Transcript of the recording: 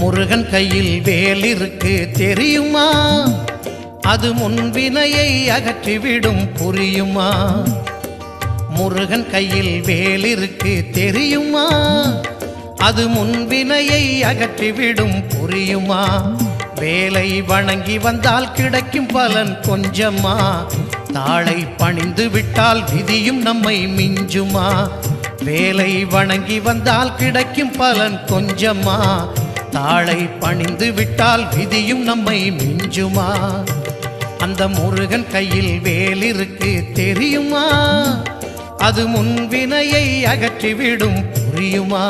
முருகன் கையில் வேல் இருக்கு தெரியுமா? அது முன்வினையை அகற்றிவிடும் புரியுமா? முருகன் கையில் வேல் இருக்கு தெரியுமா? அது முன்வினையை அகற்றிவிடும் புரியுமா? வேலை வணங்கி வந்தால் கிடைக்கும் பலன் கொஞ்சமா? தாளை பணிந்து விட்டால் விதியும் நம்மை மிஞ்சுமா? வேலை வணங்கி வந்தால் கிடைக்கும் பலன் கொஞ்சமா? தாளை பணிந்து விட்டால் விதியும் நம்மை மிஞ்சுமா? அந்த முருகன் கையில் வேல் இருக்கு தெரியுமா? அது முன்வினையை அகற்றிவிடும் புரியுமா?